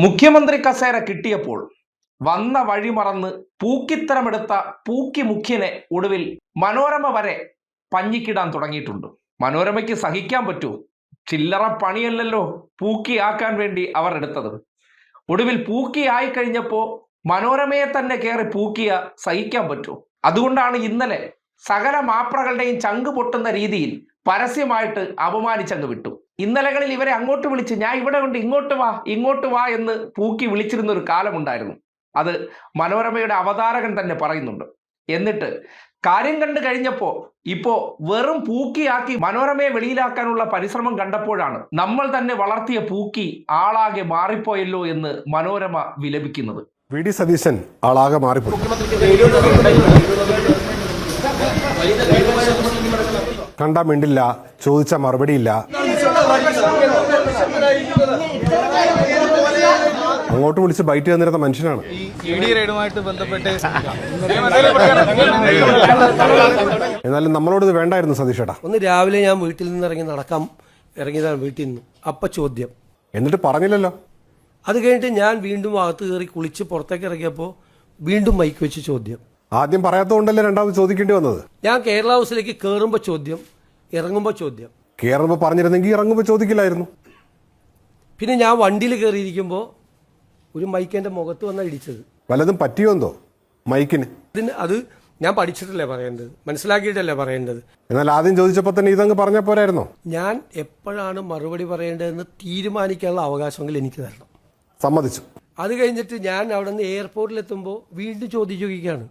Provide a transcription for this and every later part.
മുഖ്യമന്ത്രി കസേര കിട്ടിയപ്പോൾ വന്ന വഴി മറന്ന് പൂക്കിത്തരമെടുത്ത പൂക്കി മുഖ്യനെ ഒടുവിൽ മനോരമ വരെ പഞ്ഞിക്കിടാൻ തുടങ്ങിയിട്ടുണ്ട്. മനോരമയ്ക്ക് സഹിക്കാൻ പറ്റൂ? ചില്ലറ പണിയല്ലല്ലോ പൂക്കിയാക്കാൻ വേണ്ടി അവർ എടുത്തത്. ഒടുവിൽ പൂക്കി ആയിക്കഴിഞ്ഞപ്പോൾ മനോരമയെ തന്നെ കയറി പൂക്കിയ സഹിക്കാൻ പറ്റൂ? അതുകൊണ്ടാണ് ഇന്നലെ സകല മാപ്രകളുടെയും ചങ്ക് പൊട്ടുന്ന രീതിയിൽ പരസ്യമായിട്ട് അപമാനിച്ചങ്ങ് വിട്ടു. ഇന്നലകളിൽ ഇവരെ അങ്ങോട്ട് വിളിച്ച് ഞാൻ ഇവിടെ ഉണ്ട്, ഇങ്ങോട്ട് വാ എന്ന് പൂക്കി വിളിച്ചിരുന്ന ഒരു കാലമുണ്ടായിരുന്നു. അത് മനോരമയുടെ അവതാരകൻ തന്നെ പറയുന്നുണ്ട്. എന്നിട്ട് കാര്യം കണ്ടു കഴിഞ്ഞപ്പോൾ ഇപ്പോ വെറും പൂക്കിയാക്കി മനോരമയെ വെളിയിലാക്കാനുള്ള പരിശ്രമം കണ്ടപ്പോഴാണ് നമ്മൾ തന്നെ വളർത്തിയ പൂക്കി ആളാകെ മാറിപ്പോയല്ലോ എന്ന് മനോരമ വിലപിക്കുന്നത്. വി ഡി സതീശൻ ആളാകെ മാറിപ്പോയി. കണ്ടാ മിണ്ടില്ല, ചോദിച്ച മറുപടിയില്ല, അങ്ങോട്ട് വിളിച്ച് ബൈറ്റ് തന്നിരുന്ന മനുഷ്യനാണ്. എന്നാലും നമ്മളോട് ഇത് വേണ്ടായിരുന്നു സതീഷേട്ടാ. ഒന്ന് രാവിലെ ഞാൻ വീട്ടിൽ നിന്ന് ഇറങ്ങിയതാണ് വീട്ടിൽ നിന്ന്. അപ്പൊ ചോദ്യം, എന്നിട്ട് പറഞ്ഞില്ലല്ലോ. അത് കഴിഞ്ഞിട്ട് ഞാൻ വീണ്ടും അകത്ത് കയറി കുളിച്ച് പുറത്തേക്ക് ഇറങ്ങിയപ്പോൾ വീണ്ടും മൈക്ക് വെച്ച് ചോദ്യം. ആദ്യം പറയാത്തതുകൊണ്ടല്ലേ രണ്ടാമത് ചോദിക്കേണ്ടി വന്നത്. ഞാൻ കേരള ഹൗസിലേക്ക് കയറുമ്പോൾ ചോദ്യം, ഇറങ്ങുമ്പോൾ ചോദ്യം. കയറുമ്പോൾ പറഞ്ഞിരുന്നെങ്കിൽ ഇറങ്ങുമ്പോൾ ചോദിക്കില്ലായിരുന്നു. പിന്നെ ഞാൻ വണ്ടിയിൽ കയറിയിരിക്കുമ്പോൾ ഒരു മൈക്ക് എൻ്റെ മുഖത്ത് വന്നാണ് ഇടിച്ചത്. വല്ലതും പറ്റിയോ എന്തോ മൈക്കിന്? അത് ഞാൻ പഠിച്ചിട്ടല്ലേ പറയേണ്ടത്, മനസ്സിലാക്കിയിട്ടല്ലേ പറയേണ്ടത്. എന്നാൽ ആദ്യം ചോദിച്ചപ്പോൾ തന്നെ ഇതങ്ങ് പറഞ്ഞാൽ പോരായിരുന്നോ? ഞാൻ എപ്പോഴാണ് മറുപടി പറയേണ്ടതെന്ന് തീരുമാനിക്കാനുള്ള അവകാശമെങ്കിൽ എനിക്ക് തരണം. സമ്മതിച്ചു. അത് കഴിഞ്ഞിട്ട് ഞാൻ അവിടെ നിന്ന് എയർപോർട്ടിലെത്തുമ്പോൾ വീണ്ടും ചോദിക്കുകയാണ്.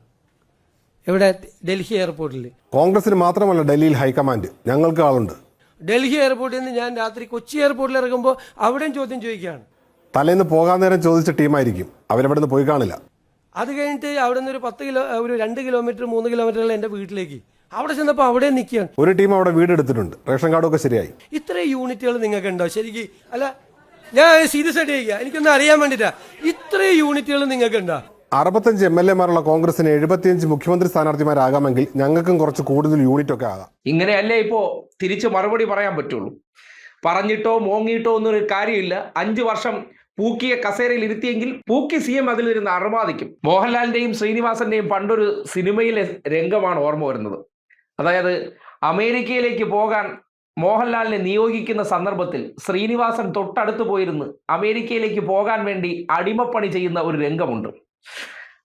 എവിടെ? ഡൽഹി എയർപോർട്ടിൽ. കോൺഗ്രസിന് മാത്രമല്ല ഡൽഹിയിൽ ഹൈക്കമാൻഡ്, ഞങ്ങൾക്ക് ആളുണ്ട്. ഡൽഹി എയർപോർട്ടിൽ നിന്ന് ഞാൻ രാത്രി കൊച്ചി എയർപോർട്ടിൽ ഇറങ്ങുമ്പോൾ അവിടെയും ചോദ്യം ചോദിക്കുകയാണ്. തലേന്ന് പോകാൻ നേരം ചോദിച്ച ടീമായിരിക്കും, അവരവിടെ നിന്ന് പോയി കാണില്ല. അത് കഴിഞ്ഞിട്ട് അവിടെ നിന്ന് ഒരു 2 കിലോമീറ്റർ 3 കിലോമീറ്റർ എൻ്റെ വീട്ടിലേക്ക് അവിടെ ചെന്നപ്പോൾ അവിടെ നിൽക്കുകയാണ്. ഒരു ടീം അവിടെ വീടെടുത്തിട്ടുണ്ട്, റേഷൻ കാർഡൊക്കെ ശരിയായി. ഇത്രയും യൂണിറ്റുകൾ നിങ്ങൾക്ക് ഉണ്ടോ? ശരിക്കും അല്ല, ഞാൻ സീരിയസ് ആയിട്ട് ചോദിക്കുക, എനിക്കൊന്ന് അറിയാൻ വേണ്ടിയിട്ടാ. ഇത്രയും യൂണിറ്റുകൾ നിങ്ങൾക്ക് ഉണ്ടോ? 65 MLA-മാരുള്ള കോൺഗ്രസിന് 75 മുഖ്യമന്ത്രി സ്ഥാനാർത്ഥിമാരാകാമെങ്കിൽ ഞങ്ങൾക്കും കുറച്ച് കൂടുതൽ യൂണിറ്റ് ഒക്കെ ആകാം. ഇങ്ങനെയല്ലേ ഇപ്പോ തിരിച്ച് മറുപടി പറയാൻ പറ്റുള്ളൂ. പറഞ്ഞിട്ടോ മോങ്ങിയിട്ടോ ഒന്നൊരു കാര്യമില്ല. 5 വർഷം പൂക്കിയെ കസേരയിൽ ഇരുത്തിയെങ്കിൽ പൂക്കി CM അതിലിരുന്ന് അർമാദിക്കും. മോഹൻലാലിന്റെയും ശ്രീനിവാസന്റെയും പണ്ടൊരു സിനിമയിലെ രംഗമാണ് ഓർമ്മ വരുന്നത്. അതായത് അമേരിക്കയിലേക്ക് പോകാൻ മോഹൻലാലിനെ നിയോഗിക്കുന്ന സന്ദർഭത്തിൽ ശ്രീനിവാസൻ തൊട്ടടുത്ത് പോയിരുന്ന് അമേരിക്കയിലേക്ക് പോകാൻ വേണ്ടി അടിമപ്പണി ചെയ്യുന്ന ഒരു രംഗമുണ്ട്.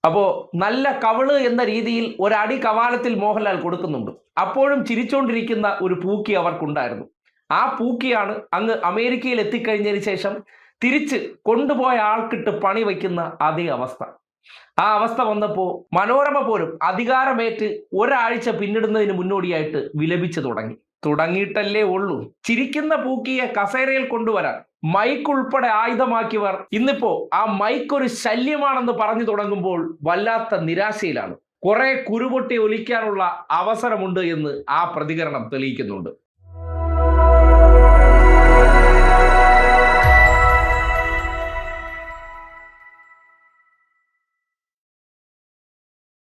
അപ്പോൾ നല്ല കവിള് എന്ന രീതിയിൽ ഒരടി കവാലത്തിൽ മോഹൻലാൽ കൊടുക്കുന്നുണ്ട്. അപ്പോഴും ചിരിച്ചുകൊണ്ടിരിക്കുന്ന ഒരു പൂക്കി അവർക്കുണ്ടായിരുന്നു. ആ പൂക്കിയാണ് അങ്ങ് അമേരിക്കയിൽ എത്തിക്കഴിഞ്ഞതിന് ശേഷം തിരിച്ച് കൊണ്ടുപോയ ആൾക്കിട്ട് പണി വയ്ക്കുന്ന അതേ അവസ്ഥ. ആ അവസ്ഥ വന്നപ്പോൾ മനോരമ പോലും അധികാരമേറ്റ് ഒരാഴ്ച പിന്നിടുന്നതിന് മുന്നോടിയായിട്ട് വിലപിച്ചു തുടങ്ങിയിട്ടല്ലേ ഉള്ളൂ. ചിരിക്കുന്ന പൂക്കിയെ കസേരയിൽ കൊണ്ടുവരാൻ മൈക്ക് ഉൾപ്പെടെ ആയുധമാക്കിയവർ ഇന്നിപ്പോ ആ മൈക്ക് ഒരു ശല്യമാണെന്ന് പറഞ്ഞു തുടങ്ങുമ്പോൾ വല്ലാത്ത നിരാശയിലാണ്. കുറെ കുരുപൊട്ടി ഒലിക്കാനുള്ള അവസരമുണ്ട് എന്ന് ആ പ്രതികരണം തെളിയിക്കുന്നുണ്ട്.